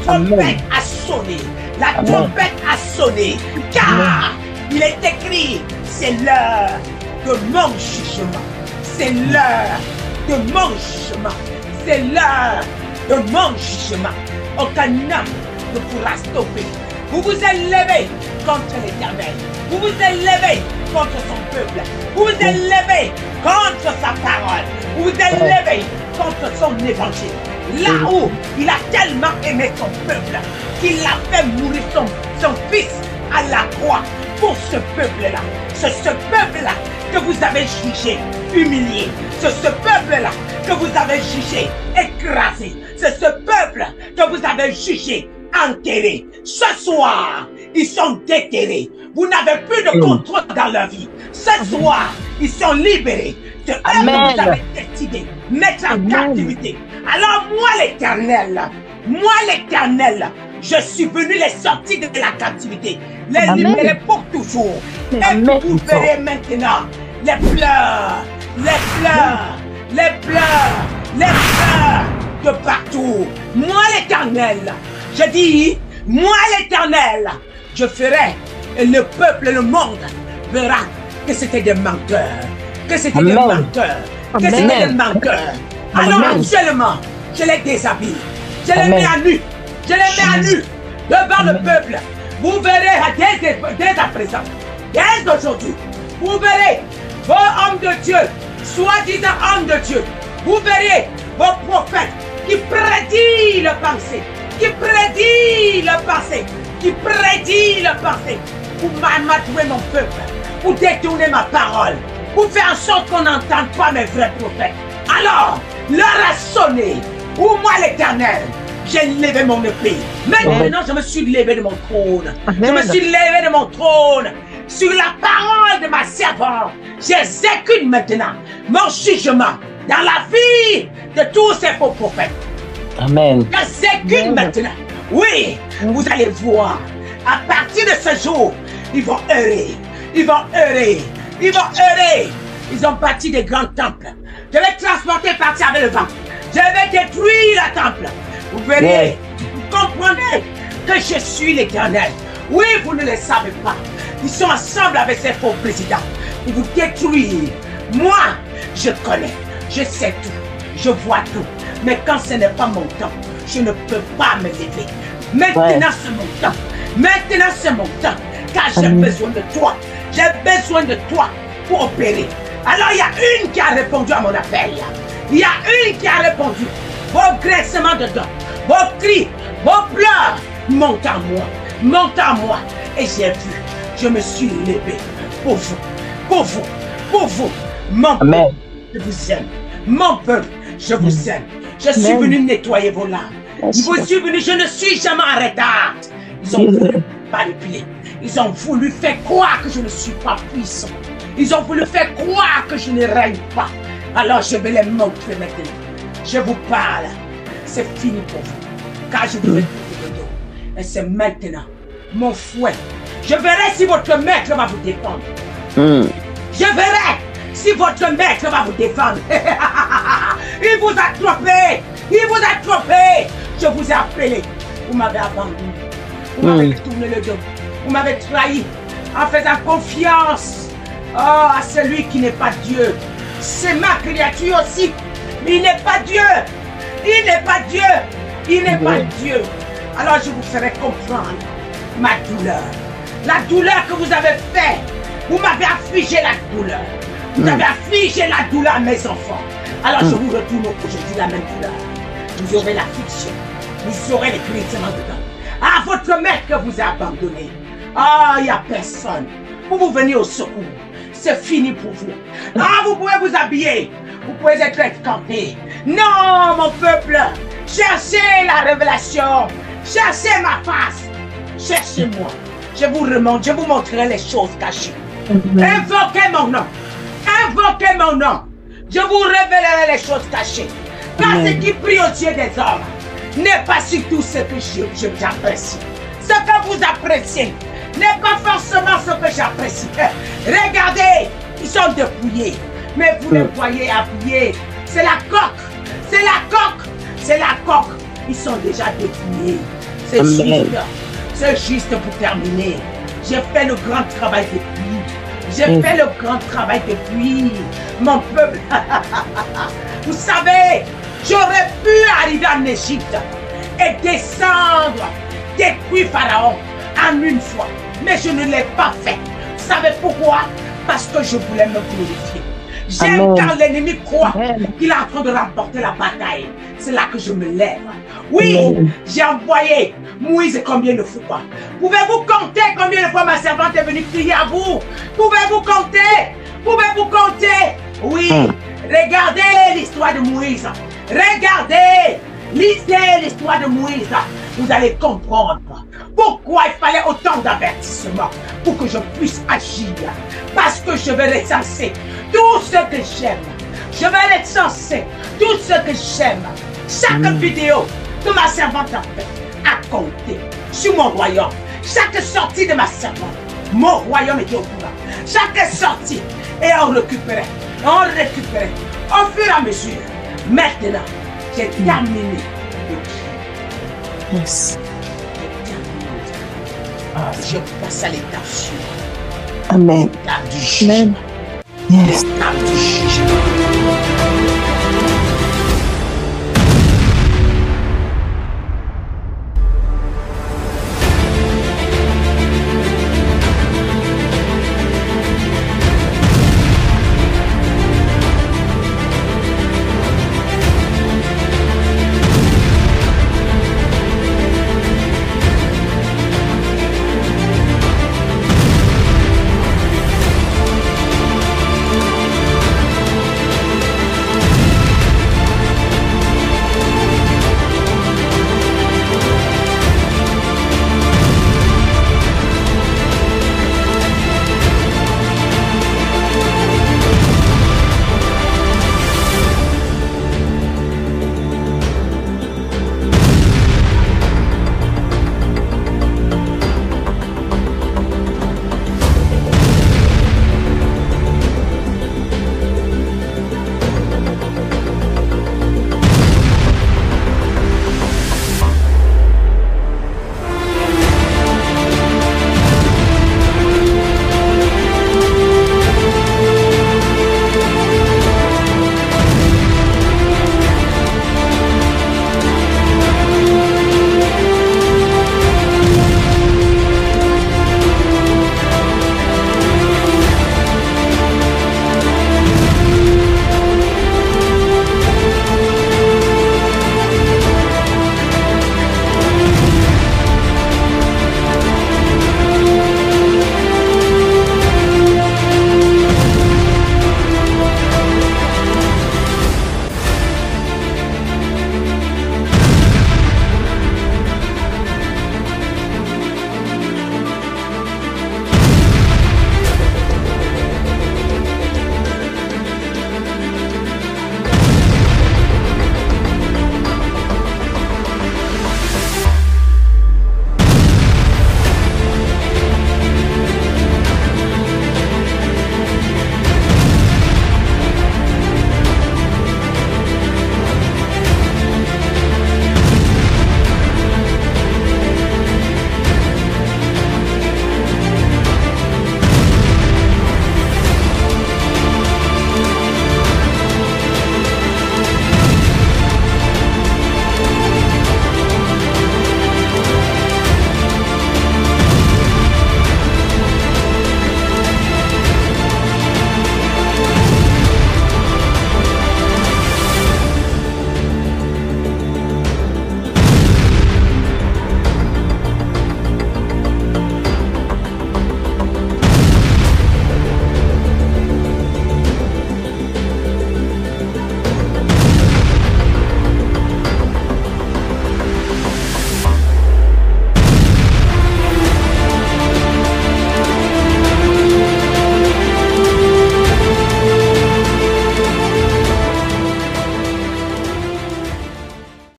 trompette a sonné. La trompette a sonné. Car il est écrit, c'est l'heure de mon jugement. C'est l'heure de mon jugement. C'est l'heure de mon jugement. Aucun homme ne pourra stopper. Vous vous êtes levé contre l'Éternel. Vous vous êtes levé contre son peuple. Vous vous êtes levé contre sa parole. Vous vous êtes levé contre son évangile. Là où il a tellement aimé son peuple qu'il a fait mourir son fils à la croix pour ce peuple-là. C'est ce peuple-là que vous avez jugé humilié. C'est ce peuple-là que vous avez jugé écrasé. C'est ce peuple que vous avez jugé enterrés. Ce soir, ils sont déterrés. Vous n'avez plus de contrôle dans leur vie. Ce soir, ils sont libérés. C'est eux que vous avez décidé de mettre en captivité. Alors moi l'Éternel, je suis venu les sortir de la captivité, les libérer pour toujours. Et vous verrez maintenant les pleurs de partout. Moi l'Éternel, je dis, moi l'Éternel, je ferai, et le peuple, le monde verra que c'était des menteurs, que c'était des menteurs, que c'était des menteurs. Alors actuellement, je les déshabille, je les mets à nu, je les mets à nu devant le peuple. Vous verrez dès à présent, dès aujourd'hui, vous verrez vos hommes de Dieu, soi-disant hommes de Dieu, vous verrez vos prophètes qui prédisent le passé, qui prédisent le passé, qui prédisent le passé, pour m'amadouer mon peuple, pour détourner ma parole, pour faire en sorte qu'on n'entende pas mes vrais prophètes. Alors, l'heure a sonné, où moi l'Éternel, j'ai levé mon épée. Maintenant, je me suis levé de mon trône. Je me suis levé de mon trône. Sur la parole de ma servante, j'exécute maintenant mon jugement dans la vie de tous ces faux prophètes. Amen. J'exécute maintenant. Oui, vous allez voir. À partir de ce jour, ils vont errer. Ils vont errer. Ils vont errer. Ils ont bâti des grands temples. Je vais transporter partir avec le vent. Je vais détruire le temple. Vous verrez, vous comprenez que je suis l'Éternel. Oui, vous ne le savez pas. Ils sont ensemble avec ces faux présidents pour vous détruire. Moi, je connais, je sais tout, je vois tout. Mais quand ce n'est pas mon temps, je ne peux pas me lever. Maintenant, c'est mon temps. Maintenant, c'est mon temps. Car j'ai besoin de toi. J'ai besoin de toi pour opérer. Alors, il y a une qui a répondu à mon appel. Il y a une qui a répondu. Vos graissements de dents, vos cris, vos pleurs montent à moi. Montent à moi. Et j'ai vu. Je me suis levé pour vous. Pour vous. Pour vous. Mon peuple, je vous aime. Mon peuple, je vous aime. Je suis venu nettoyer vos larmes. Je suis venu, je ne suis jamais en retard. Ils ont voulu manipuler. Ils ont voulu faire croire que je ne suis pas puissant. Ils ont voulu faire croire que je ne règne pas. Alors je vais les montrer maintenant. Je vous parle. C'est fini pour vous. Car je vous ai tourné le dos. Et c'est maintenant mon fouet. Je verrai si votre maître va vous défendre. Je verrai si votre maître va vous défendre. Il vous a trompé. Il vous a trompé. Je vous ai appelé. Vous m'avez abandonné. Vous m'avez tourné le dos. Vous m'avez trahi en faisant confiance à celui qui n'est pas Dieu. C'est ma créature aussi. Mais il n'est pas Dieu. Il n'est pas Dieu. Il n'est pas Dieu. Alors je vous ferai comprendre ma douleur. La douleur que vous avez faite. Vous m'avez affligé la douleur. Vous avez affligé la douleur à mes enfants. Alors je vous retourne aujourd'hui la même douleur. Vous aurez l'affliction. Vous aurez les grincements dedans. Ah, votre maître vous a abandonné. Ah, il n'y a personne pour vous venir au secours. C'est fini pour vous. Ah, vous pouvez vous habiller. Vous pouvez être escampé. Non, mon peuple. Cherchez la révélation. Cherchez ma face. Cherchez-moi. Je vous remonte. Je vous montrerai les choses cachées. Invoquez mon nom. Invoquez mon nom. Je vous révélerai les choses cachées. Car ce qui prie aux yeux des hommes n'est pas surtout ce que j'apprécie. Ce que vous appréciez n'est pas forcément ce que j'apprécie. Regardez, ils sont dépouillés. Mais vous les voyez habillés. C'est la coque. C'est la coque. C'est la coque. Ils sont déjà dépouillés. C'est juste. C'est juste pour terminer. J'ai fait le grand travail depuis. J'ai fait le grand travail depuis. Mon peuple. Vous savez, j'aurais pu arriver en Égypte et descendre, détruire Pharaon en une fois. Mais je ne l'ai pas fait. Vous savez pourquoi? Parce que je voulais me glorifier. J'aime quand l'ennemi croit qu'il est en train de remporter la bataille. C'est là que je me lève. Oui, j'ai envoyé Moïse combien de fois? Pouvez-vous compter combien de fois ma servante est venue crier à vous? Pouvez-vous compter? Pouvez-vous compter? Oui, regardez l'histoire de Moïse. Regardez, lisez l'histoire de Moïse. vous allez comprendre pourquoi il fallait autant d'avertissements pour que je puisse agir. Parce que je vais recenser tout ce que j'aime. Je vais recenser tout ce que j'aime. Chaque vidéo que ma servante a fait à compter sur mon royaume. Chaque sortie de ma servante, mon royaume était au courant. Chaque sortie, et on récupérait. On récupérait. Au fur et à mesure. Maintenant, j'ai terminé. Yes. Je passe à l'étape suivante. Amen. L'étape du jugement. Yes. L'étape du jugement.